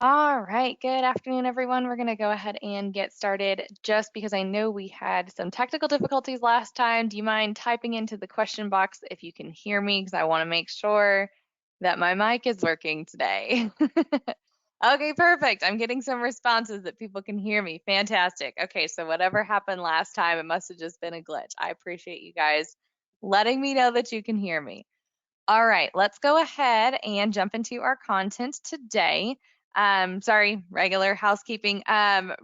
All right, good afternoon, everyone. We're going to go ahead and get started just because I know we had some technical difficulties last time. Do you mind typing into the question box if you can hear me? Because I want to make sure that my mic is working today. Okay, perfect. I'm getting some responses that people can hear me. Fantastic. Okay, so whatever happened last time, it must have just been a glitch. I appreciate you guys letting me know that you can hear me. All right, let's go ahead and jump into our content today. Sorry, regular housekeeping.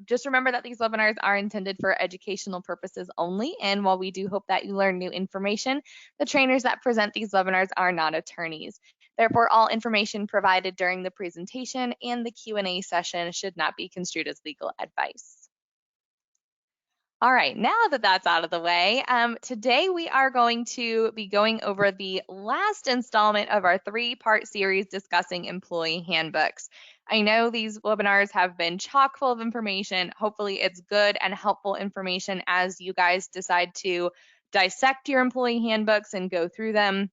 Just remember that these webinars are intended for educational purposes only. And while we do hope that you learn new information, the trainers that present these webinars are not attorneys. Therefore, all information provided during the presentation and the Q&A session should not be construed as legal advice. All right, now that that's out of the way, today we are going to be going over the last installment of our three-part series discussing employee handbooks. I know these webinars have been chock full of information. Hopefully it's good and helpful information as you guys decide to dissect your employee handbooks and go through them.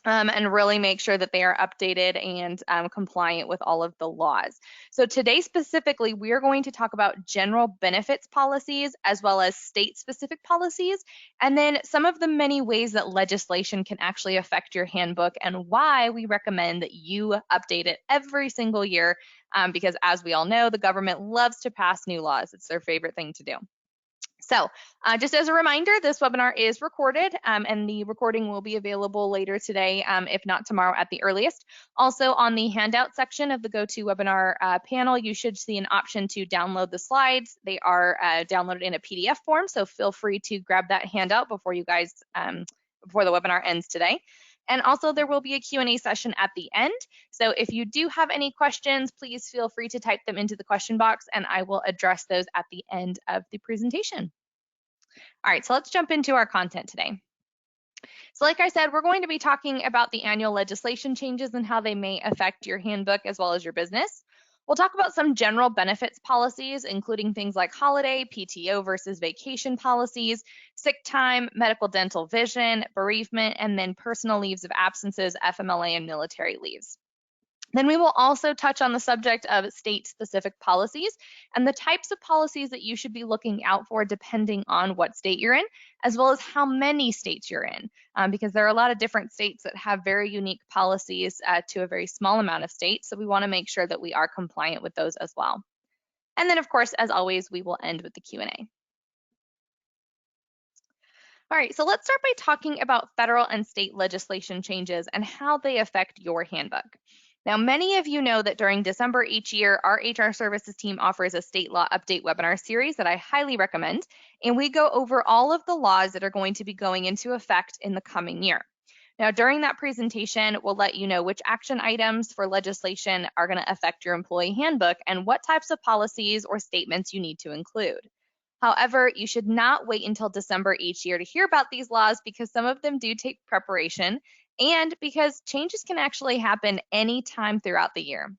And really make sure that they are updated and compliant with all of the laws. So today specifically, we're going to talk about general benefits policies as well as state-specific policies, and then some of the many ways that legislation can actually affect your handbook and why we recommend that you update it every single year, because as we all know, the government loves to pass new laws. It's their favorite thing to do. So just as a reminder, this webinar is recorded and the recording will be available later today, if not tomorrow at the earliest. Also on the handout section of the GoToWebinar panel, you should see an option to download the slides. They are downloaded in a PDF form, so feel free to grab that handout before you guys, before the webinar ends today. And also there will be a Q&A session at the end. So if you do have any questions, please feel free to type them into the question box and I will address those at the end of the presentation. All right, so let's jump into our content today. So like I said, we're going to be talking about the annual legislation changes and how they may affect your handbook as well as your business. We'll talk about some general benefits policies, including things like holiday, PTO versus vacation policies, sick time, medical, dental, vision, bereavement, and then personal leaves of absences, FMLA, and military leaves. Then we will also touch on the subject of state-specific policies and the types of policies that you should be looking out for depending on what state you're in, as well as how many states you're in, because there are a lot of different states that have very unique policies to a very small amount of states. So we want to make sure that we are compliant with those as well. And then, of course, as always, we will end with the Q&A. All right, so let's start by talking about federal and state legislation changes and how they affect your handbook. Now, many of you know that during December each year, our HR services team offers a state law update webinar series that I highly recommend, and we go over all of the laws that are going to be going into effect in the coming year. Now, during that presentation, we'll let you know which action items for legislation are going to affect your employee handbook and what types of policies or statements you need to include. However, you should not wait until December each year to hear about these laws because some of them do take preparation and because changes can actually happen anytime throughout the year.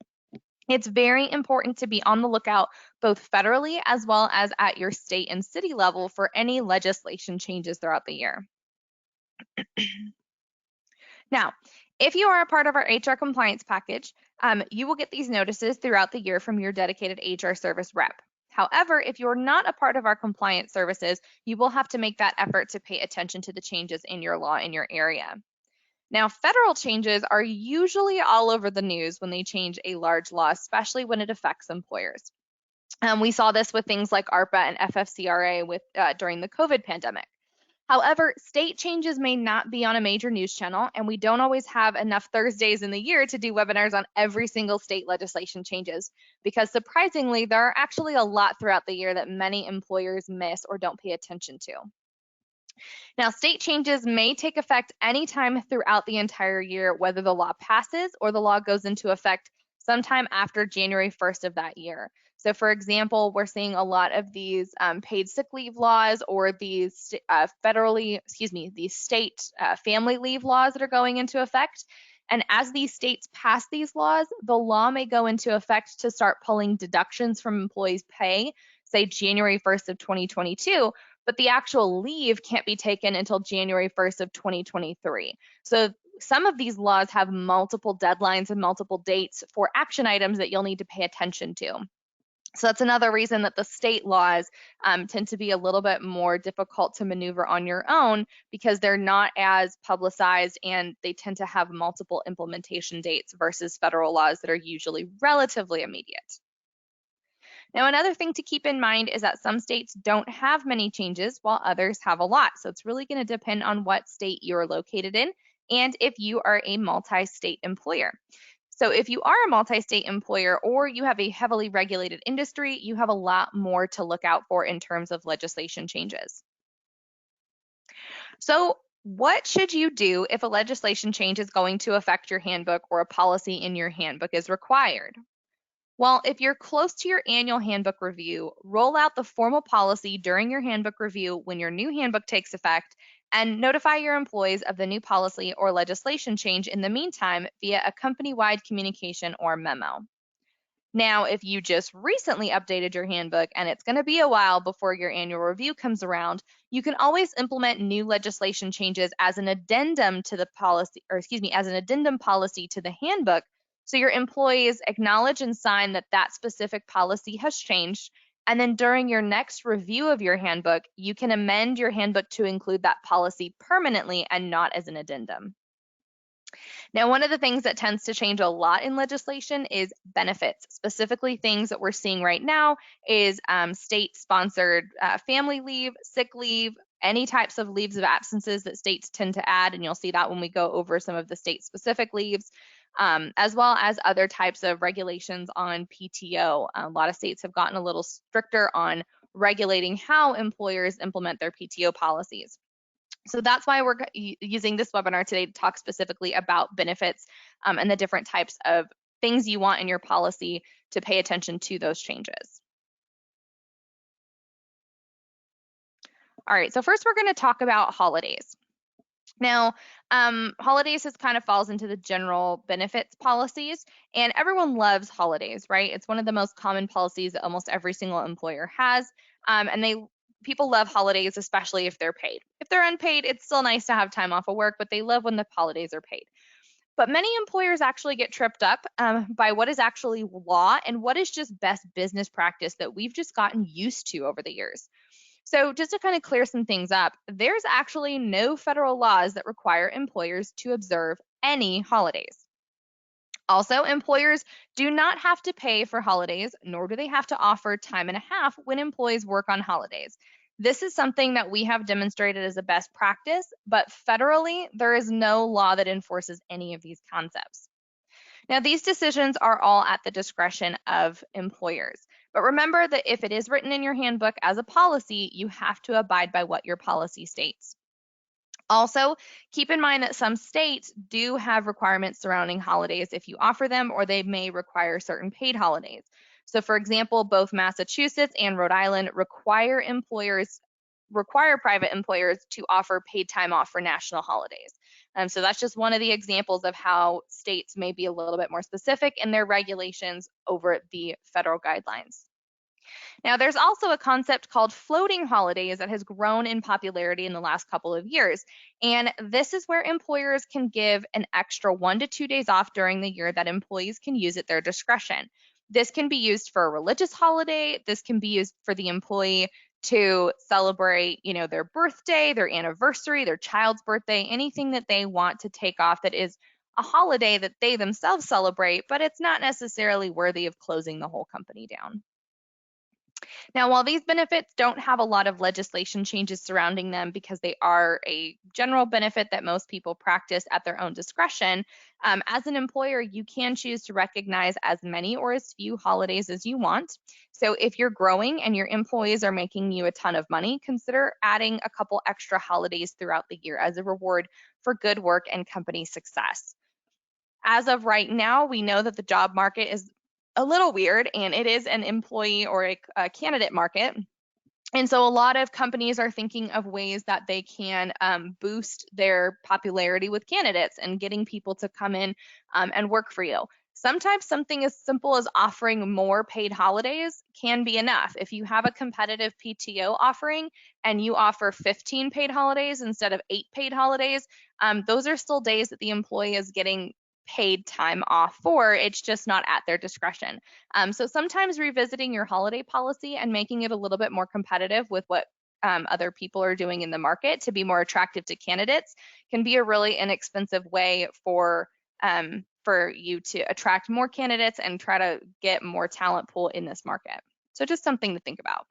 It's very important to be on the lookout both federally as well as at your state and city level for any legislation changes throughout the year. Now, if you are a part of our HR compliance package, you will get these notices throughout the year from your dedicated HR service rep. However, if you're not a part of our compliance services, you will have to make that effort to pay attention to the changes in your law in your area. Now, federal changes are usually all over the news when they change a large law, especially when it affects employers. We saw this with things like ARPA and FFCRA during the COVID pandemic. However, state changes may not be on a major news channel, and we don't always have enough Thursdays in the year to do webinars on every single state legislation changes, because surprisingly, there are actually a lot throughout the year that many employers miss or don't pay attention to. Now, state changes may take effect anytime throughout the entire year, whether the law passes or the law goes into effect sometime after January 1st of that year. So for example, we're seeing a lot of these paid sick leave laws or these these state family leave laws that are going into effect. And as these states pass these laws, the law may go into effect to start pulling deductions from employees' pay, say January 1st of 2022. but the actual leave can't be taken until January 1st of 2023. So some of these laws have multiple deadlines and multiple dates for action items that you'll need to pay attention to. So that's another reason that the state laws tend to be a little bit more difficult to maneuver on your own, because they're not as publicized and they tend to have multiple implementation dates versus federal laws that are usually relatively immediate. Now, another thing to keep in mind is that some states don't have many changes while others have a lot. So it's really going to depend on what state you're located in and if you are a multi-state employer. So if you are a multi-state employer or you have a heavily regulated industry, you have a lot more to look out for in terms of legislation changes. So what should you do if a legislation change is going to affect your handbook or a policy in your handbook is required? Well, if you're close to your annual handbook review, roll out the formal policy during your handbook review when your new handbook takes effect, and notify your employees of the new policy or legislation change in the meantime via a company-wide communication or memo. Now, if you just recently updated your handbook and it's going to be a while before your annual review comes around, you can always implement new legislation changes as an addendum to the policy, or excuse me, as an addendum policy to the handbook. So your employees acknowledge and sign that that specific policy has changed. And then during your next review of your handbook, you can amend your handbook to include that policy permanently and not as an addendum. Now, one of the things that tends to change a lot in legislation is benefits. Specifically, things that we're seeing right now is state-sponsored family leave, sick leave, any types of leaves of absences that states tend to add, and you'll see that when we go over some of the state-specific leaves, as well as other types of regulations on PTO. A lot of states have gotten a little stricter on regulating how employers implement their PTO policies. So that's why we're using this webinar today to talk specifically about benefits and the different types of things you want in your policy to pay attention to those changes. All right, so first we're going to talk about holidays. Now, holidays just kind of falls into the general benefits policies, and everyone loves holidays, right? It's one of the most common policies that almost every single employer has, and people love holidays, especially if they're paid. If they're unpaid, it's still nice to have time off of work, but they love when the holidays are paid. But many employers actually get tripped up by what is actually law and what is just best business practice that we've just gotten used to over the years. So just to kind of clear some things up, there's actually no federal laws that require employers to observe any holidays. Also, employers do not have to pay for holidays, nor do they have to offer time and a half when employees work on holidays. This is something that we have demonstrated as a best practice, but federally, there is no law that enforces any of these concepts. Now, these decisions are all at the discretion of employers. But remember that if it is written in your handbook as a policy, you have to abide by what your policy states. Also, keep in mind that some states do have requirements surrounding holidays if you offer them, or they may require certain paid holidays. So for example, both Massachusetts and Rhode Island require private employers to offer paid time off for national holidays. So that's just one of the examples of how states may be a little bit more specific in their regulations over the federal guidelines. Now, there's also a concept called floating holidays that has grown in popularity in the last couple of years. And this is where employers can give an extra 1 to 2 days off during the year that employees can use at their discretion. This can be used for a religious holiday. This can be used for the employee to celebrate, their birthday, their anniversary, their child's birthday, anything that they want to take off that is a holiday that they themselves celebrate, but it's not necessarily worthy of closing the whole company down. Now, while these benefits don't have a lot of legislation changes surrounding them because they are a general benefit that most people practice at their own discretion, as an employer, you can choose to recognize as many or as few holidays as you want. So if you're growing and your employees are making you a ton of money, consider adding a couple extra holidays throughout the year as a reward for good work and company success. As of right now, we know that the job market is a little weird, and it is an employee or a candidate market. And so a lot of companies are thinking of ways that they can boost their popularity with candidates and getting people to come in and work for you. Sometimes something as simple as offering more paid holidays can be enough. If you have a competitive PTO offering and you offer 15 paid holidays instead of 8 paid holidays, those are still days that the employee is getting paid time off for. It's just not at their discretion. So sometimes revisiting your holiday policy and making it a little bit more competitive with what other people are doing in the market to be more attractive to candidates can be a really inexpensive way for you to attract more candidates and try to get more talent pool in this market. So just something to think about.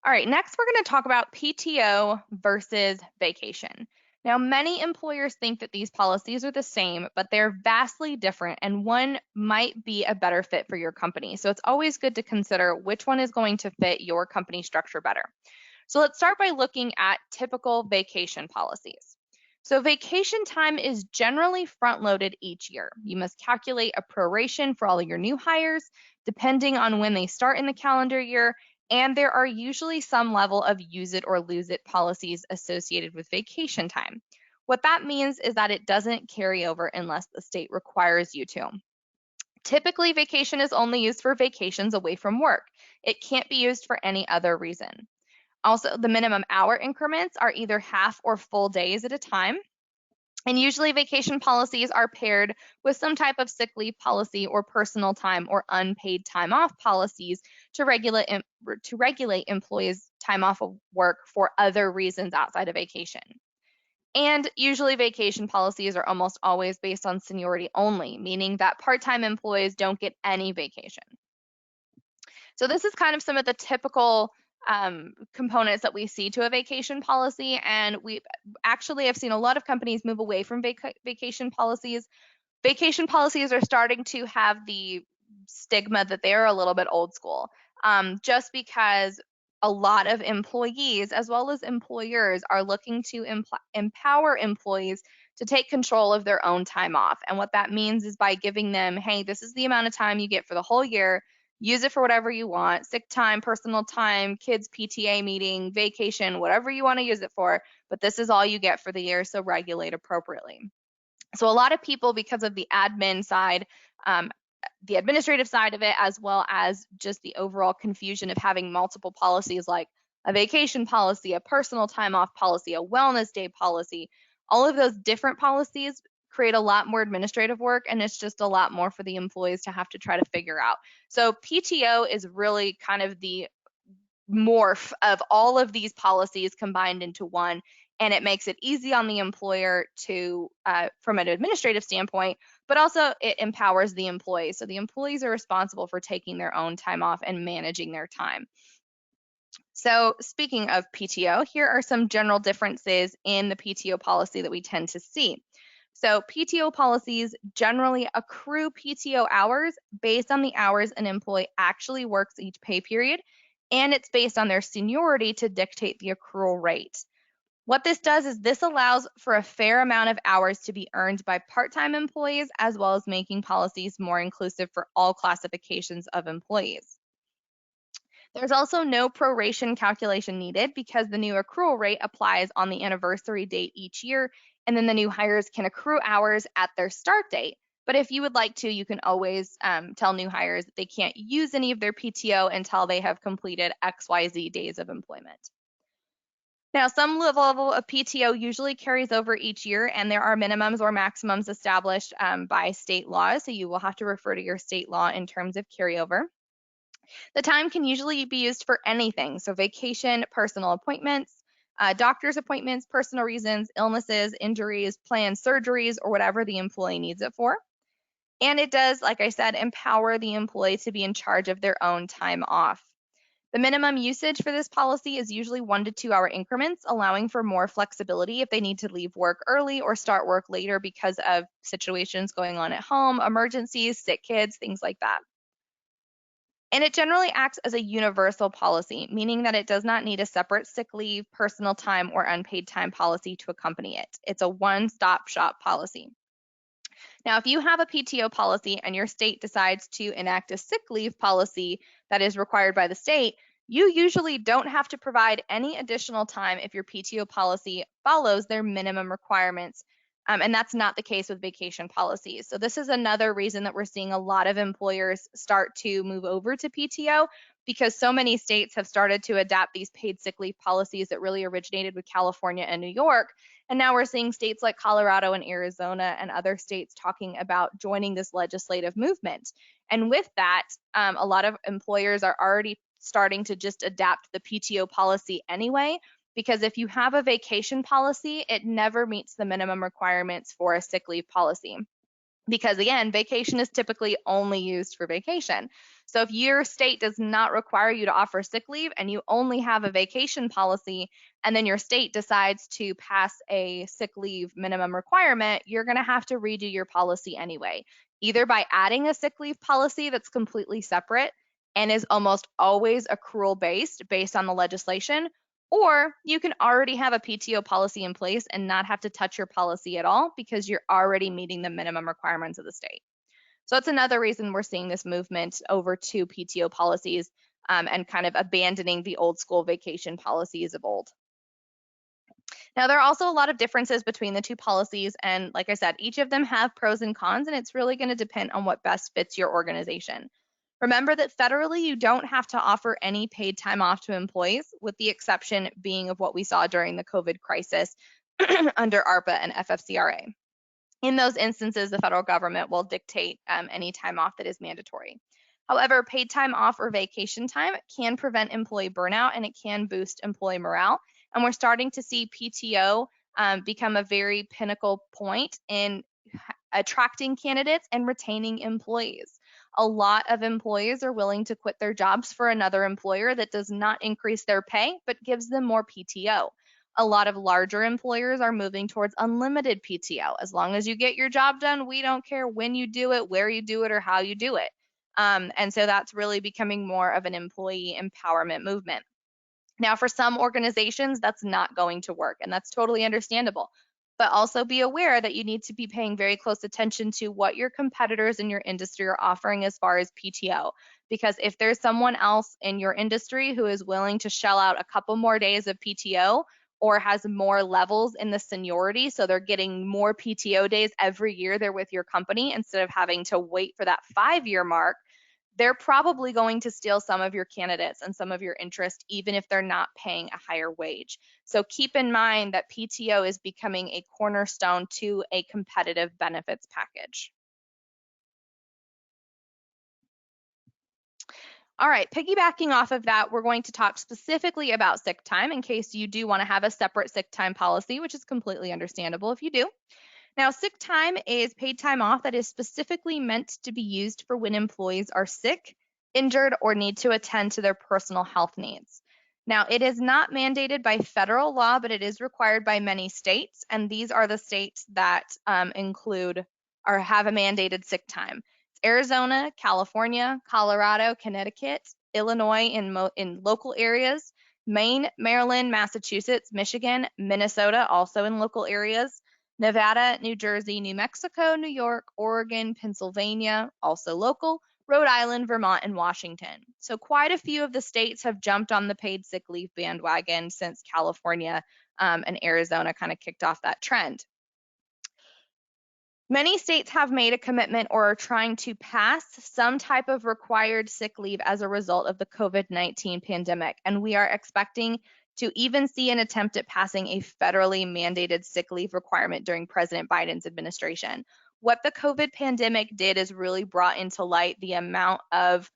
All right, next we're going to talk about PTO versus vacation. Now, many employers think that these policies are the same, but they're vastly different, and one might be a better fit for your company. So it's always good to consider which one is going to fit your company structure better. So let's start by looking at typical vacation policies. So vacation time is generally front-loaded each year. You must calculate a proration for all of your new hires, depending on when they start in the calendar year, and there are usually some level of use it or lose it policies associated with vacation time. What that means is that it doesn't carry over unless the state requires you to. Typically, vacation is only used for vacations away from work. It can't be used for any other reason. Also, the minimum hour increments are either half or full days at a time. And usually vacation policies are paired with some type of sick leave policy or personal time or unpaid time off policies to regulate employees' time off of work for other reasons outside of vacation. And usually vacation policies are almost always based on seniority only, meaning that part-time employees don't get any vacation. So this is kind of some of the typical components that we see to a vacation policy, and we actually have seen a lot of companies move away from vacation policies. Vacation policies are starting to have the stigma that they're a little bit old school, just because a lot of employees as well as employers are looking to empower employees to take control of their own time off. And what that means is by giving them, hey, this is the amount of time you get for the whole year. Use it for whatever you want, sick time, personal time, kids PTA meeting, vacation, whatever you want to use it for, but this is all you get for the year, so regulate appropriately. So a lot of people, because of the admin side, the administrative side of it, as well as just the overall confusion of having multiple policies like a vacation policy, a personal time off policy, a wellness day policy, all of those different policies create a lot more administrative work, and it's just a lot more for the employees to have to try to figure out. So PTO is really kind of the morph of all of these policies combined into one, and it makes it easy on the employer to, from an administrative standpoint, but also it empowers the employees. So the employees are responsible for taking their own time off and managing their time. So speaking of PTO, here are some general differences in the PTO policy that we tend to see. So PTO policies generally accrue PTO hours based on the hours an employee actually works each pay period, and it's based on their seniority to dictate the accrual rate. What this does is this allows for a fair amount of hours to be earned by part-time employees, as well as making policies more inclusive for all classifications of employees. There's also no proration calculation needed because the new accrual rate applies on the anniversary date each year, and then the new hires can accrue hours at their start date. But if you would like to, you can always tell new hires that they can't use any of their PTO until they have completed XYZ days of employment. Now, some level of PTO usually carries over each year, and there are minimums or maximums established by state law, so you will have to refer to your state law in terms of carryover. The time can usually be used for anything, so vacation, personal appointments, doctor's appointments, personal reasons, illnesses, injuries, planned surgeries, or whatever the employee needs it for. And it does, like I said, empower the employee to be in charge of their own time off. The minimum usage for this policy is usually 1 to 2 hour increments, allowing for more flexibility if they need to leave work early or start work later because of situations going on at home, emergencies, sick kids, things like that. And it generally acts as a universal policy, meaning that it does not need a separate sick leave, personal time, or unpaid time policy to accompany it. It's a one-stop shop policy. Now, if you have a PTO policy and your state decides to enact a sick leave policy that is required by the state, you usually don't have to provide any additional time if your PTO policy follows their minimum requirements And that's not the case with vacation policies. So this is another reason that we're seeing a lot of employers start to move over to PTO, because so many states have started to adapt these paid sick leave policies that really originated with California and New York. And now we're seeing states like Colorado and Arizona and other states talking about joining this legislative movement. And with that, a lot of employers are already starting to just adapt the PTO policy anyway, because if you have a vacation policy, it never meets the minimum requirements for a sick leave policy. Because again, vacation is typically only used for vacation. So if your state does not require you to offer sick leave and you only have a vacation policy, and then your state decides to pass a sick leave minimum requirement, you're going to have to redo your policy anyway, either by adding a sick leave policy that's completely separate and is almost always accrual based on the legislation, or you can already have a PTO policy in place and not have to touch your policy at all because you're already meeting the minimum requirements of the state. So that's another reason we're seeing this movement over to PTO policies, and kind of abandoning the old school vacation policies of old. Now, there are also a lot of differences between the two policies. And like I said, each of them have pros and cons, and it's really going to depend on what best fits your organization. Remember that federally, you don't have to offer any paid time off to employees, with the exception being of what we saw during the COVID crisis under ARPA and FFCRA. In those instances, the federal government will dictate any time off that is mandatory. However, paid time off or vacation time can prevent employee burnout, and it can boost employee morale. And we're starting to see PTO become a very pinnacle point in attracting candidates and retaining employees. A lot of employees are willing to quit their jobs for another employer that does not increase their pay, but gives them more PTO. A lot of larger employers are moving towards unlimited PTO. As long as you get your job done, we don't care when you do it, where you do it, or how you do it. And so that's really becoming more of an employee empowerment movement. Now, for some organizations, that's not going to work, and that's totally understandable. But also be aware that you need to be paying very close attention to what your competitors in your industry are offering as far as PTO. Because if there's someone else in your industry who is willing to shell out a couple more days of PTO, or has more levels in the seniority, so they're getting more PTO days every year they're with your company instead of having to wait for that 5-year mark, they're probably going to steal some of your candidates and some of your interest, even if they're not paying a higher wage. So keep in mind that PTO is becoming a cornerstone to a competitive benefits package. All right, piggybacking off of that, we're going to talk specifically about sick time in case you do want to have a separate sick time policy, which is completely understandable if you do. Now, sick time is paid time off that is specifically meant to be used for when employees are sick, injured, or need to attend to their personal health needs. Now, it is not mandated by federal law, but it is required by many states, and these are the states that include or have a mandated sick time. Arizona, California, Colorado, Connecticut, Illinois in local areas, Maine, Maryland, Massachusetts, Michigan, Minnesota, also in local areas, Nevada, New Jersey, New Mexico, New York, Oregon, Pennsylvania, also local, Rhode Island, Vermont, and Washington. So quite a few of the states have jumped on the paid sick leave bandwagon since California and Arizona kind of kicked off that trend. Many states have made a commitment or are trying to pass some type of required sick leave as a result of the COVID-19 pandemic, and we are expecting to even see an attempt at passing a federally mandated sick leave requirement during President Biden's administration. What the COVID pandemic did is really brought into light the amount of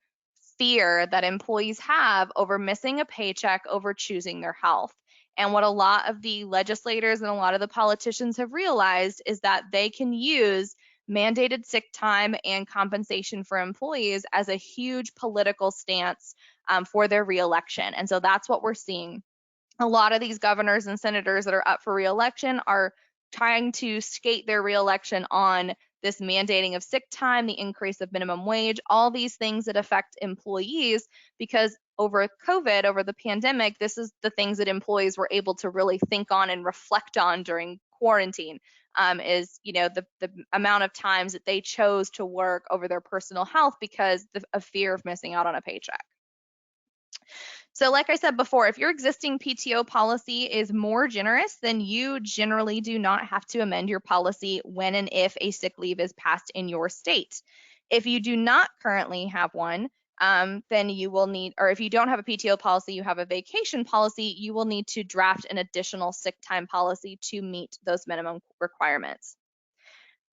fear that employees have over missing a paycheck, over choosing their health. And what a lot of the legislators and a lot of the politicians have realized is that they can use mandated sick time and compensation for employees as a huge political stance for their reelection. And so that's what we're seeing. A lot of these governors and senators that are up for reelection are trying to skate their reelection on this mandating of sick time, the increase of minimum wage, all these things that affect employees, because over COVID, over the pandemic, this is the things that employees were able to really think on and reflect on during quarantine, is the amount of times that they chose to work over their personal health because of fear of missing out on a paycheck. So like I said before, if your existing PTO policy is more generous, then you generally do not have to amend your policy when and if a sick leave is passed in your state. If you do not currently have one, then you will need, or if you don't have a PTO policy, you have a vacation policy, you will need to draft an additional sick time policy to meet those minimum requirements.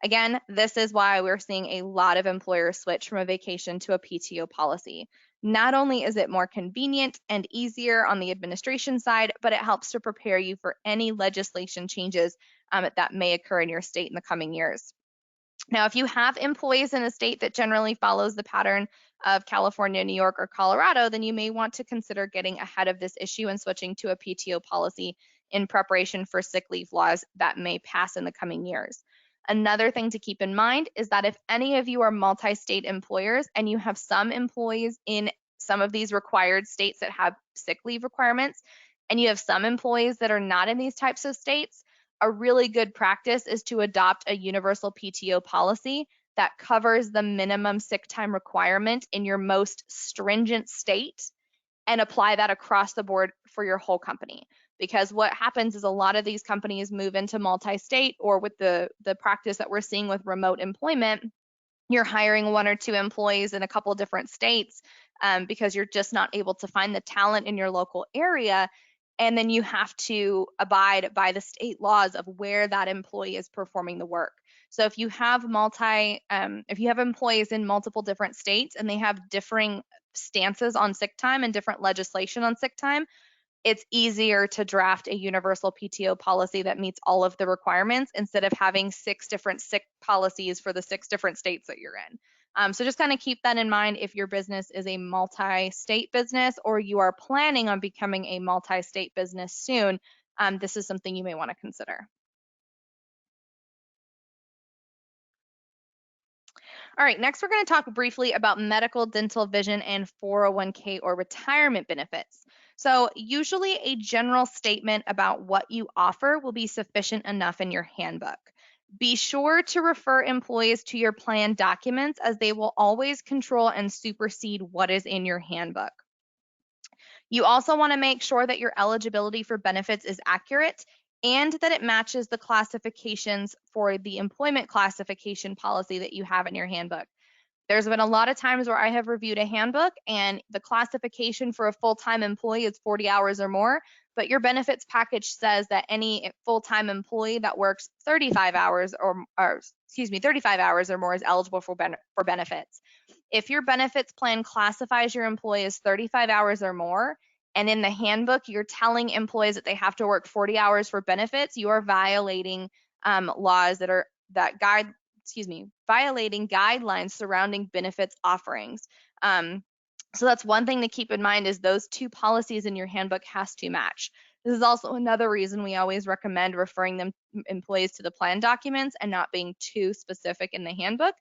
Again, this is why we're seeing a lot of employers switch from a vacation to a PTO policy. Not only is it more convenient and easier on the administration side, but it helps to prepare you for any legislation changes that may occur in your state in the coming years. Now, if you have employees in a state that generally follows the pattern of California, New York, or Colorado, then you may want to consider getting ahead of this issue and switching to a PTO policy in preparation for sick leave laws that may pass in the coming years. Another thing to keep in mind is that if any of you are multi-state employers and you have some employees in some of these required states that have sick leave requirements, and you have some employees that are not in these types of states, a really good practice is to adopt a universal PTO policy that covers the minimum sick time requirement in your most stringent state and apply that across the board for your whole company. Because what happens is a lot of these companies move into multi-state, or with the practice that we're seeing with remote employment, you're hiring one or two employees in a couple of different states because you're just not able to find the talent in your local area. And then you have to abide by the state laws of where that employee is performing the work. So if you have if you have employees in multiple different states and they have differing stances on sick time and different legislation on sick time, it's easier to draft a universal PTO policy that meets all of the requirements instead of having 6 different sick policies for the 6 different states that you're in. So just kind of keep that in mind if your business is a multi-state business or you are planning on becoming a multi-state business soon. This is something you may want to consider. All right, next we're going to talk briefly about medical, dental, vision, and 401k or retirement benefits. So usually a general statement about what you offer will be sufficient enough in your handbook. Be sure to refer employees to your plan documents as they will always control and supersede what is in your handbook. You also want to make sure that your eligibility for benefits is accurate and that it matches the classifications for the employment classification policy that you have in your handbook. There's been a lot of times where I have reviewed a handbook and the classification for a full-time employee is 40 hours or more, but your benefits package says that any full-time employee that works 35 hours or 35 hours or more is eligible for benefits. If your benefits plan classifies your employee as 35 hours or more, and in the handbook you're telling employees that they have to work 40 hours for benefits, you are violating laws violating guidelines surrounding benefits offerings. So that's one thing to keep in mind is those 2 policies in your handbook has to match. This is also another reason we always recommend referring them employees to the plan documents and not being too specific in the handbook,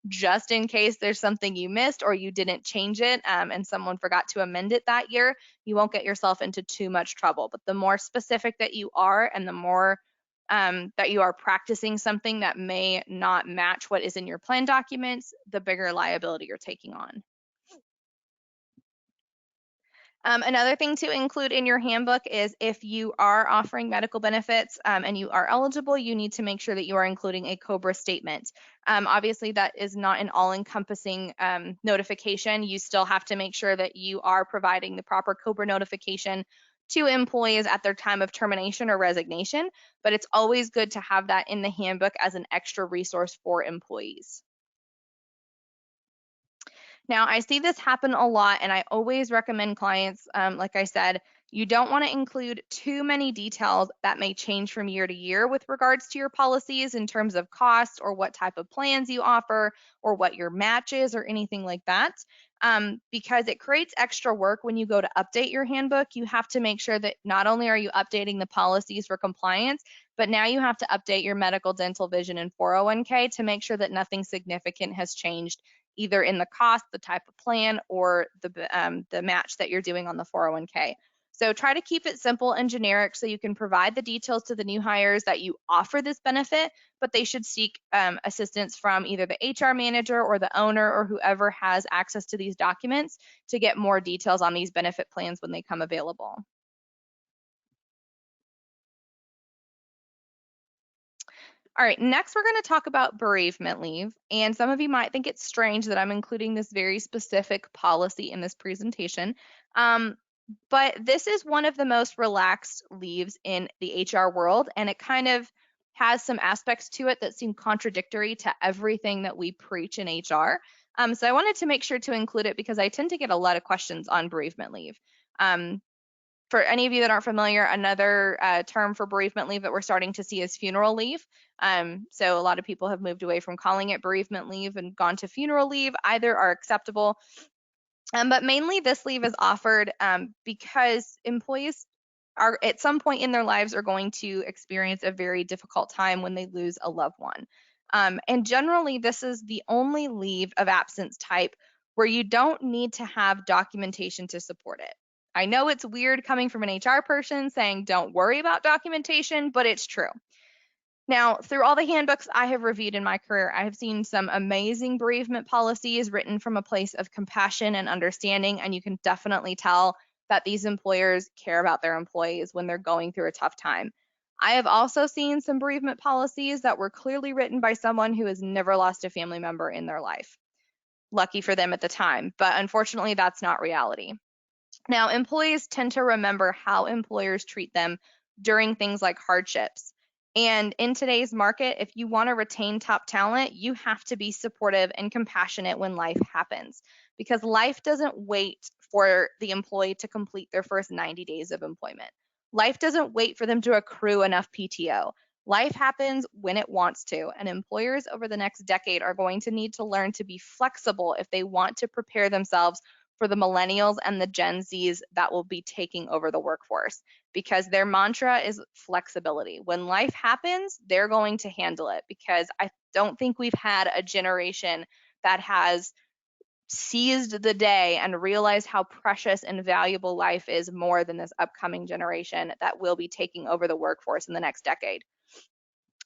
just in case there's something you missed or you didn't change it and someone forgot to amend it that year, you won't get yourself into too much trouble. But the more specific that you are and the more that you are practicing something that may not match what is in your plan documents, the bigger liability you're taking on. Another thing to include in your handbook is if you are offering medical benefits and you are eligible, you need to make sure that you are including a COBRA statement. Obviously, that is not an all-encompassing notification. You still have to make sure that you are providing the proper COBRA notification to employees at their time of termination or resignation, but it's always good to have that in the handbook as an extra resource for employees. Now, I see this happen a lot, and I always recommend clients, like I said, you don't want to include too many details that may change from year to year with regards to your policies in terms of cost or what type of plans you offer or what your match is or anything like that. Because it creates extra work when you go to update your handbook. You have to make sure that not only are you updating the policies for compliance, but now you have to update your medical, dental, vision, and 401k to make sure that nothing significant has changed either in the cost, the type of plan, or the match that you're doing on the 401k. So try to keep it simple and generic so you can provide the details to the new hires that you offer this benefit, but they should seek assistance from either the HR manager or the owner or whoever has access to these documents to get more details on these benefit plans when they come available. All right, next we're going to talk about bereavement leave. And some of you might think it's strange that I'm including this very specific policy in this presentation. But this is one of the most relaxed leaves in the HR world, and it kind of has some aspects to it that seem contradictory to everything that we preach in HR. So I wanted to make sure to include it because I tend to get a lot of questions on bereavement leave. For any of you that aren't familiar, another term for bereavement leave that we're starting to see is funeral leave. So a lot of people have moved away from calling it bereavement leave and gone to funeral leave. Either are acceptable. But mainly this leave is offered because employees are at some point in their lives are going to experience a very difficult time when they lose a loved one. And generally, this is the only leave of absence type where you don't need to have documentation to support it. I know it's weird coming from an HR person saying don't worry about documentation, but it's true. Now, through all the handbooks I have reviewed in my career, I have seen some amazing bereavement policies written from a place of compassion and understanding, and you can definitely tell that these employers care about their employees when they're going through a tough time. I have also seen some bereavement policies that were clearly written by someone who has never lost a family member in their life. Lucky for them at the time, but unfortunately, that's not reality. Now, employees tend to remember how employers treat them during things like hardships. And in today's market, if you want to retain top talent, you have to be supportive and compassionate when life happens because life doesn't wait for the employee to complete their first 90 days of employment. Life doesn't wait for them to accrue enough PTO. Life happens when it wants to, and employers over the next decade are going to need to learn to be flexible if they want to prepare themselves for the millennials and the Gen Zs that will be taking over the workforce because their mantra is flexibility. When life happens, they're going to handle it because I don't think we've had a generation that has seized the day and realized how precious and valuable life is more than this upcoming generation that will be taking over the workforce in the next decade.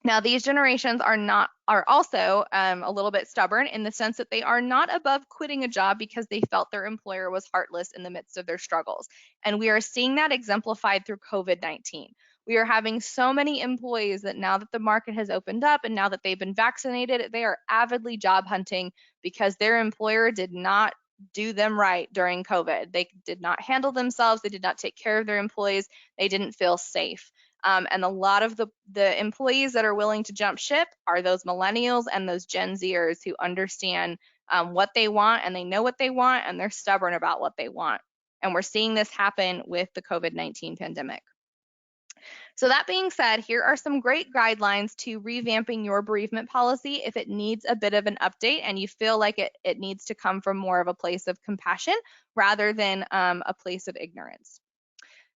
Now, these generations are also a little bit stubborn in the sense that they are not above quitting a job because they felt their employer was heartless in the midst of their struggles. And we are seeing that exemplified through COVID-19. We are having so many employees that now that the market has opened up and now that they've been vaccinated, they are avidly job hunting because their employer did not do them right during COVID. They did not handle themselves. They did not take care of their employees. They didn't feel safe. And a lot of the employees that are willing to jump ship are those millennials and those Gen Zers who understand what they want and they know what they want and they're stubborn about what they want. And we're seeing this happen with the COVID-19 pandemic. So that being said, here are some great guidelines to revamping your bereavement policy if it needs a bit of an update and you feel like it needs to come from more of a place of compassion rather than a place of ignorance.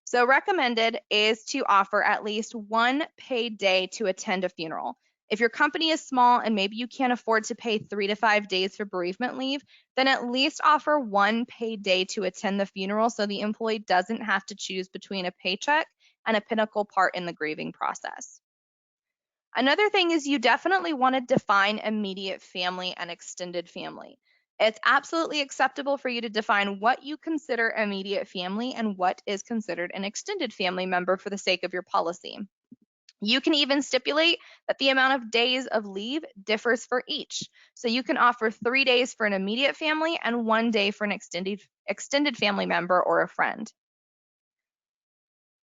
So recommended is to offer at least one paid day to attend a funeral. If your company is small and maybe you can't afford to pay 3 to 5 days for bereavement leave, then at least offer one paid day to attend the funeral so the employee doesn't have to choose between a paycheck and a pinnacle part in the grieving process. Another thing is you definitely want to define immediate family and extended family. It's absolutely acceptable for you to define what you consider immediate family and what is considered an extended family member for the sake of your policy. You can even stipulate that the amount of days of leave differs for each. So you can offer 3 days for an immediate family and 1 day for an extended family member or a friend.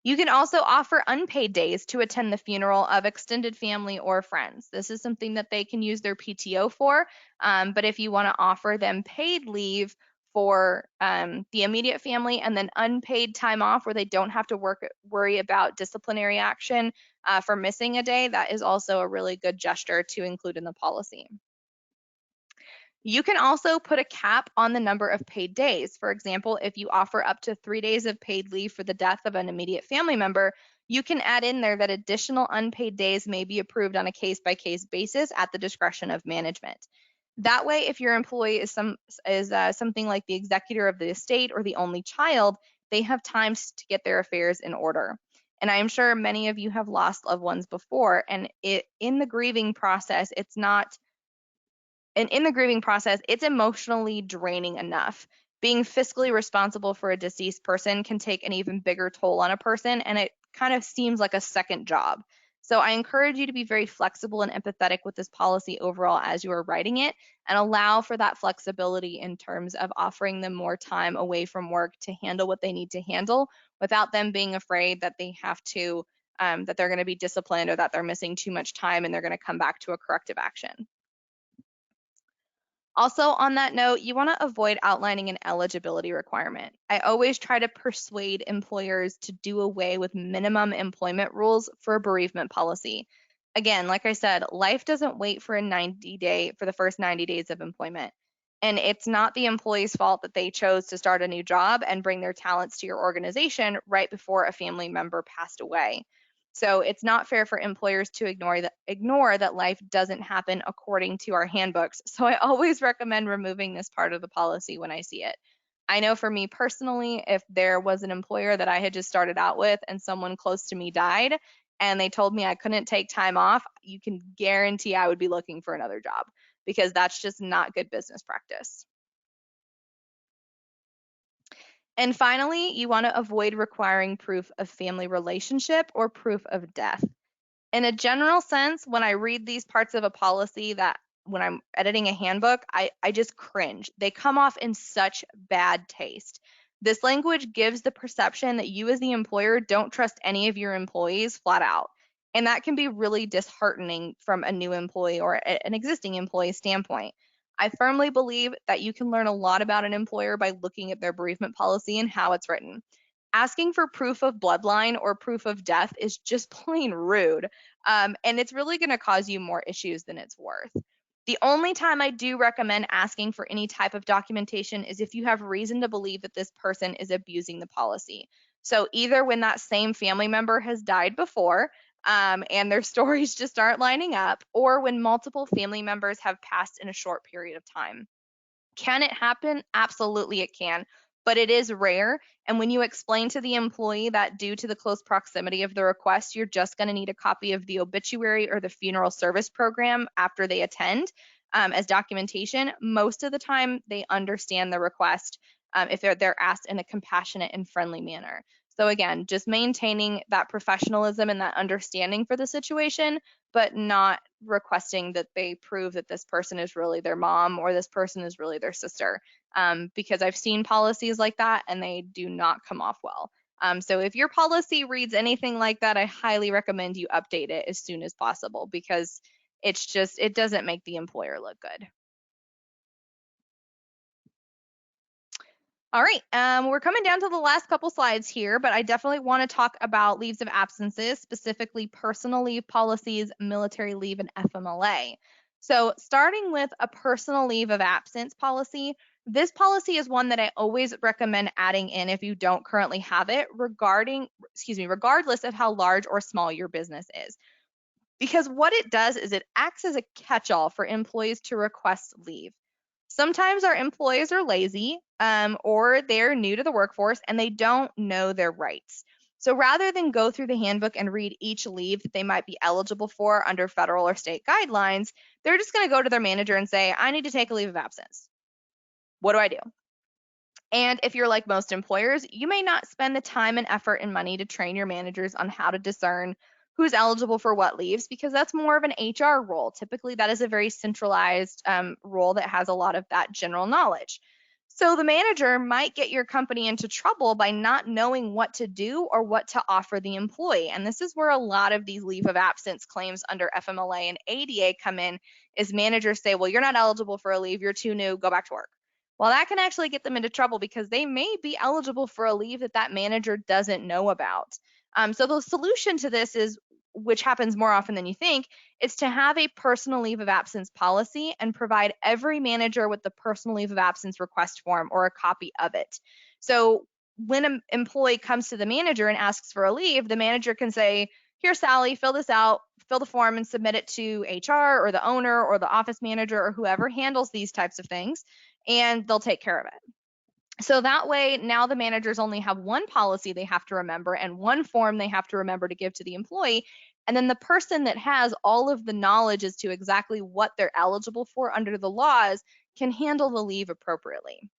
You can also offer unpaid days to attend the funeral of extended family or friends. This is something that they can use their PTO for, but if you want to offer them paid leave for the immediate family and then unpaid time off where they don't have to worry about disciplinary action for missing a day, that is also a really good gesture to include in the policy. You can also put a cap on the number of paid days. For example, if you offer up to 3 days of paid leave for the death of an immediate family member, you can add in there that additional unpaid days may be approved on a case-by-case basis at the discretion of management. That way, if your employee is something like the executor of the estate or the only child, they have time to get their affairs in order. And I'm sure many of you have lost loved ones before, and in the grieving process, it's emotionally draining enough. Being fiscally responsible for a deceased person can take an even bigger toll on a person, and it kind of seems like a second job. So I encourage you to be very flexible and empathetic with this policy overall as you are writing it, and allow for that flexibility in terms of offering them more time away from work to handle what they need to handle without them being afraid that they have to, that they're going to be disciplined or that they're missing too much time and they're going to come back to a corrective action. Also, on that note, you want to avoid outlining an eligibility requirement. I always try to persuade employers to do away with minimum employment rules for a bereavement policy. Again, like I said, life doesn't wait for for the first 90 days of employment. And it's not the employee's fault that they chose to start a new job and bring their talents to your organization right before a family member passed away. So it's not fair for employers to ignore that life doesn't happen according to our handbooks. So I always recommend removing this part of the policy when I see it. I know for me personally, if there was an employer that I had just started out with and someone close to me died and they told me I couldn't take time off, you can guarantee I would be looking for another job because that's just not good business practice. And finally, you want to avoid requiring proof of family relationship or proof of death. In a general sense, when I read these parts of a policy that when I'm editing a handbook, I just cringe. They come off in such bad taste. This language gives the perception that you, as the employer, don't trust any of your employees flat out. And that can be really disheartening from a new employee or an existing employee standpoint. I firmly believe that you can learn a lot about an employer by looking at their bereavement policy and how it's written. Asking for proof of bloodline or proof of death is just plain rude. And it's really going to cause you more issues than it's worth. The only time I do recommend asking for any type of documentation is if you have reason to believe that this person is abusing the policy. So either when that same family member has died before, and their stories just aren't lining up, or when multiple family members have passed in a short period of time. Can it happen? Absolutely, it can, but it is rare. And when you explain to the employee that due to the close proximity of the request, you're just going to need a copy of the obituary or the funeral service program after they attend as documentation, most of the time they understand the request if they're asked in a compassionate and friendly manner. So again, just maintaining that professionalism and that understanding for the situation, but not requesting that they prove that this person is really their mom or this person is really their sister. Because I've seen policies like that and they do not come off well. So if your policy reads anything like that, I highly recommend you update it as soon as possible because it doesn't make the employer look good. All right, we're coming down to the last couple slides here, but I definitely want to talk about leaves of absences, specifically personal leave policies, military leave, and FMLA. So starting with a personal leave of absence policy, this policy is one that I always recommend adding in if you don't currently have it regardless of how large or small your business is. Because what it does is it acts as a catch-all for employees to request leave. Sometimes our employees are lazy or they're new to the workforce and they don't know their rights. So rather than go through the handbook and read each leave that they might be eligible for under federal or state guidelines, they're just going to go to their manager and say, I need to take a leave of absence. What do I do? And if you're like most employers, you may not spend the time and effort and money to train your managers on how to discern who's eligible for what leaves because that's more of an HR role. Typically, that is a very centralized role that has a lot of that general knowledge. So the manager might get your company into trouble by not knowing what to do or what to offer the employee. And this is where a lot of these leave of absence claims under FMLA and ADA come in is managers say, well, you're not eligible for a leave, you're too new, go back to work. Well, that can actually get them into trouble because they may be eligible for a leave that that manager doesn't know about. So the solution to this is, which happens more often than you think, is to have a personal leave of absence policy and provide every manager with the personal leave of absence request form or a copy of it. So when an employee comes to the manager and asks for a leave, the manager can say, here, Sally, fill this out, fill the form and submit it to HR or the owner or the office manager or whoever handles these types of things, and they'll take care of it. So that way, now the managers only have one policy they have to remember and one form they have to remember to give to the employee. And then the person that has all of the knowledge as to exactly what they're eligible for under the laws can handle the leave appropriately.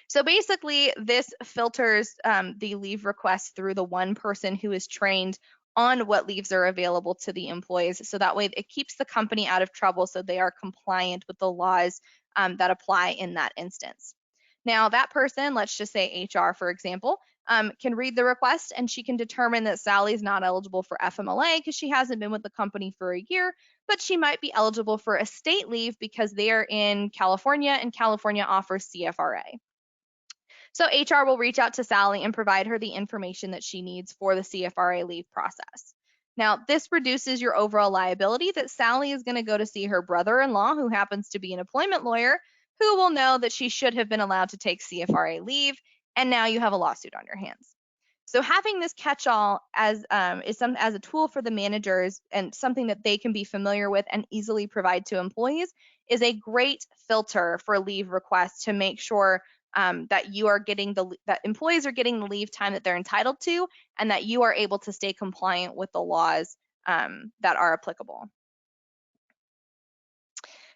So basically, this filters the leave requests through the one person who is trained on what leaves are available to the employees. So that way, it keeps the company out of trouble so they are compliant with the laws that apply in that instance. Now, that person, let's just say HR, for example, can read the request and she can determine that Sally's not eligible for FMLA because she hasn't been with the company for a year, but she might be eligible for a state leave because they're in California and California offers CFRA. So HR will reach out to Sally and provide her the information that she needs for the CFRA leave process. Now, this reduces your overall liability that Sally is going to go to see her brother-in-law, who happens to be an employment lawyer, who will know that she should have been allowed to take CFRA leave, and now you have a lawsuit on your hands. So having this catch-all as as a tool for the managers and something that they can be familiar with and easily provide to employees is a great filter for leave requests to make sure that you are getting that employees are getting the leave time that they're entitled to, and that you are able to stay compliant with the laws that are applicable.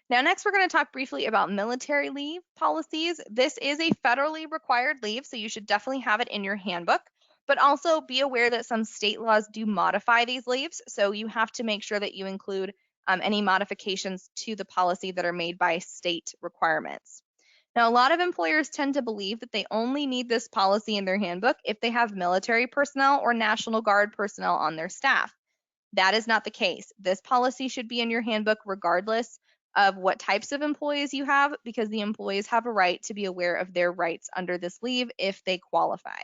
Now, next, we're going to talk briefly about military leave policies. This is a federally required leave, so you should definitely have it in your handbook. But also be aware that some state laws do modify these leaves, so you have to make sure that you include any modifications to the policy that are made by state requirements. Now, a lot of employers tend to believe that they only need this policy in their handbook if they have military personnel or National Guard personnel on their staff. That is not the case. This policy should be in your handbook regardless of what types of employees you have, because the employees have a right to be aware of their rights under this leave if they qualify.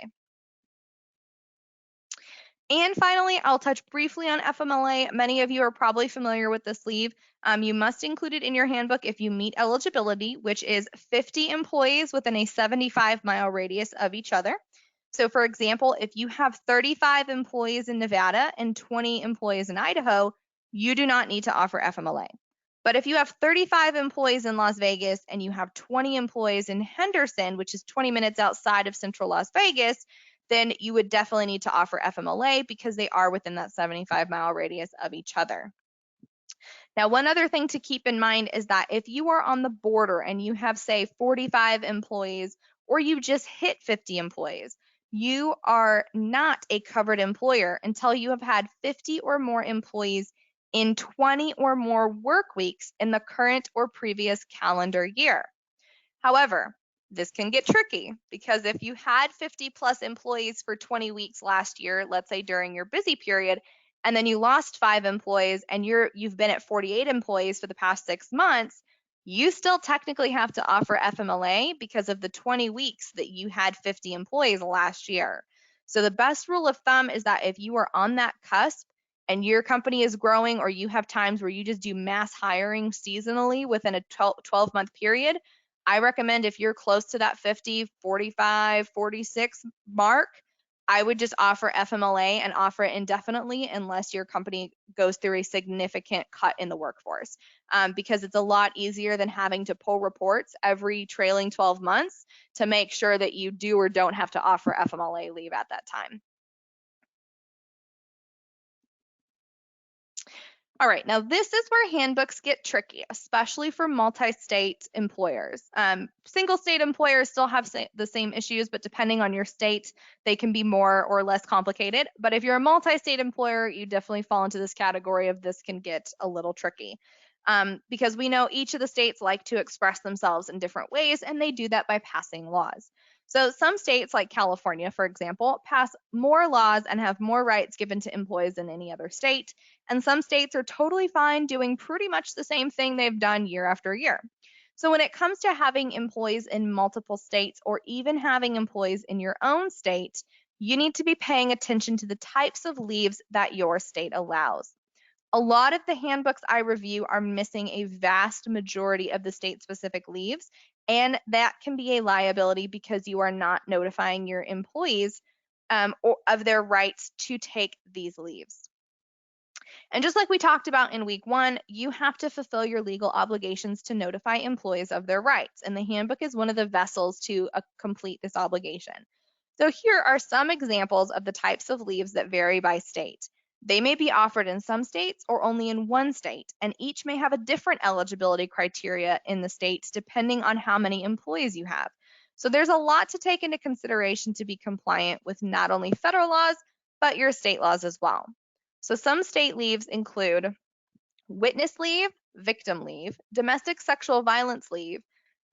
And finally, I'll touch briefly on FMLA. Many of you are probably familiar with this leave. You must include it in your handbook if you meet eligibility, which is 50 employees within a 75-mile radius of each other. So, for example, if you have 35 employees in Nevada and 20 employees in Idaho, you do not need to offer FMLA. But if you have 35 employees in Las Vegas and you have 20 employees in Henderson, which is 20 minutes outside of central Las Vegas, then you would definitely need to offer FMLA because they are within that 75-mile radius of each other. Now, one other thing to keep in mind is that if you are on the border and you have, say, 45 employees, or you just hit 50 employees, you are not a covered employer until you have had 50 or more employees in 20 or more work weeks in the current or previous calendar year. However, this can get tricky because if you had 50 plus employees for 20 weeks last year, let's say during your busy period, and then you lost 5 employees and you've been at 48 employees for the past 6 months, you still technically have to offer FMLA because of the 20 weeks that you had 50 employees last year. So the best rule of thumb is that if you are on that cusp and your company is growing, or you have times where you just do mass hiring seasonally within a 12-month period, I recommend if you're close to that 50, 45, 46 mark, I would just offer FMLA and offer it indefinitely unless your company goes through a significant cut in the workforce, because it's a lot easier than having to pull reports every trailing 12 months to make sure that you do or don't have to offer FMLA leave at that time. All right, now this is where handbooks get tricky, especially for multi-state employers. Single-state employers still have the same issues, but depending on your state, they can be more or less complicated. But if you're a multi-state employer, you definitely fall into this category of this can get a little tricky. Because we know each of the states like to express themselves in different ways, and they do that by passing laws. So some states, like California, for example, pass more laws and have more rights given to employees than any other state. And some states are totally fine doing pretty much the same thing they've done year after year. So when it comes to having employees in multiple states, or even having employees in your own state, you need to be paying attention to the types of leaves that your state allows. A lot of the handbooks I review are missing a vast majority of the state-specific leaves, and that can be a liability because you are not notifying your employees or of their rights to take these leaves. And just like we talked about in week 1, you have to fulfill your legal obligations to notify employees of their rights, and the handbook is one of the vessels to complete this obligation. So here are some examples of the types of leaves that vary by state. They may be offered in some states or only in one state, and each may have a different eligibility criteria in the states depending on how many employees you have. So there's a lot to take into consideration to be compliant with not only federal laws, but your state laws as well. So some state leaves include witness leave, victim leave, domestic sexual violence leave,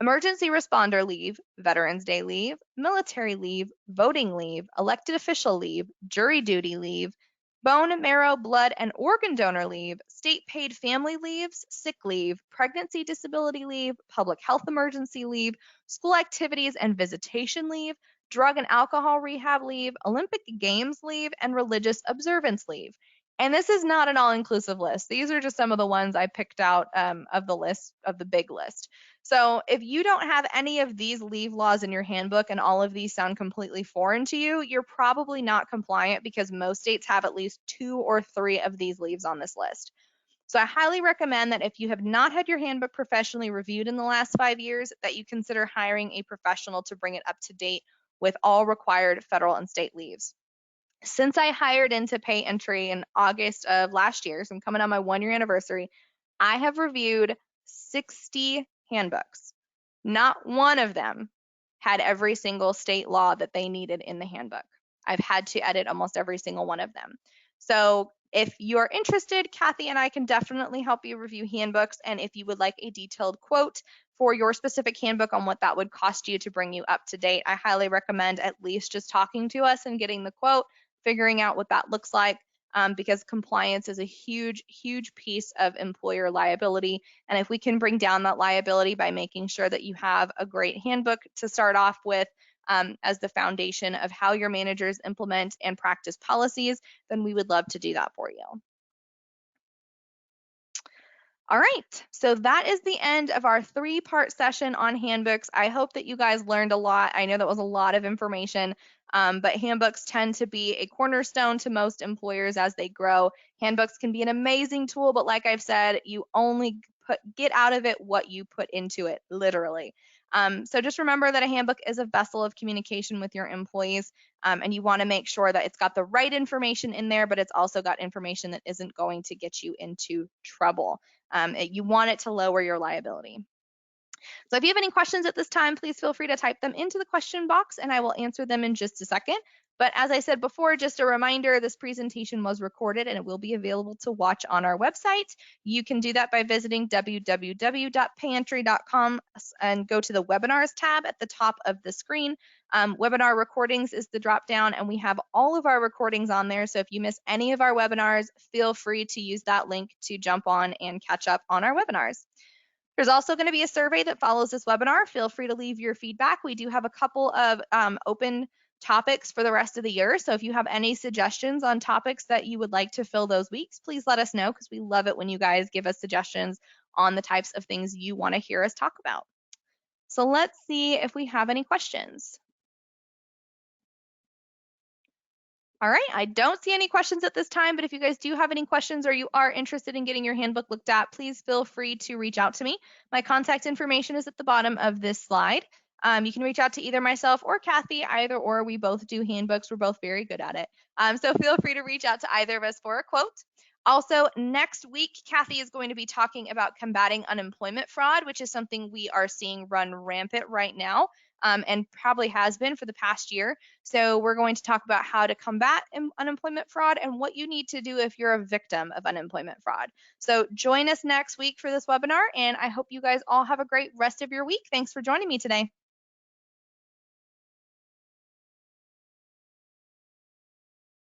emergency responder leave, Veterans Day leave, military leave, voting leave, elected official leave, jury duty leave, bone marrow, blood, and organ donor leave, state paid family leaves, sick leave, pregnancy disability leave, public health emergency leave, school activities and visitation leave, drug and alcohol rehab leave, Olympic Games leave, and religious observance leave. And this is not an all-inclusive list. These are just some of the ones I picked out of the list, of the big list. So if you don't have any of these leave laws in your handbook and all of these sound completely foreign to you, you're probably not compliant because most states have at least 2 or 3 of these leaves on this list. So I highly recommend that if you have not had your handbook professionally reviewed in the last 5 years, that you consider hiring a professional to bring it up to date with all required federal and state leaves. Since I hired into pay entry in August of last year, so I'm coming on my 1-year anniversary, I have reviewed 60 handbooks. Not one of them had every single state law that they needed in the handbook. I've had to edit almost every single one of them. So if you're interested, Kathy and I can definitely help you review handbooks. And if you would like a detailed quote for your specific handbook on what that would cost you to bring you up to date, I highly recommend at least just talking to us and getting the quote, figuring out what that looks like, because compliance is a huge, huge piece of employer liability. And if we can bring down that liability by making sure that you have a great handbook to start off with as the foundation of how your managers implement and practice policies, then we would love to do that for you. All right, so that is the end of our 3-part session on handbooks. I hope that you guys learned a lot. I know that was a lot of information, but handbooks tend to be a cornerstone to most employers as they grow. Handbooks can be an amazing tool, but like I've said, you only get out of it what you put into it, literally. So just remember that a handbook is a vessel of communication with your employees, and you want to make sure that it's got the right information in there, but it's also got information that isn't going to get you into trouble. You want it to lower your liability. So if you have any questions at this time, please feel free to type them into the question box and I will answer them in just a second. But as I said before, just a reminder, this presentation was recorded and it will be available to watch on our website. You can do that by visiting www.payentry.com and go to the webinars tab at the top of the screen. Webinar recordings is the drop down and we have all of our recordings on there. So if you miss any of our webinars, feel free to use that link to jump on and catch up on our webinars. There's also going to be a survey that follows this webinar. Feel free to leave your feedback. We do have a couple of open topics for the rest of the year. So if you have any suggestions on topics that you would like to fill those weeks, please let us know because we love it when you guys give us suggestions on the types of things you want to hear us talk about. So let's see if we have any questions. All right, I don't see any questions at this time, but if you guys do have any questions or you are interested in getting your handbook looked at, please feel free to reach out to me. My contact information is at the bottom of this slide. You can reach out to either myself or Kathy, either or. We both do handbooks. We're both very good at it. So feel free to reach out to either of us for a quote. Also, next week, Kathy is going to be talking about combating unemployment fraud, which is something we are seeing run rampant right now. And probably has been for the past year. So we're going to talk about how to combat unemployment fraud and what you need to do if you're a victim of unemployment fraud. So join us next week for this webinar, and I hope you guys all have a great rest of your week. Thanks for joining me today.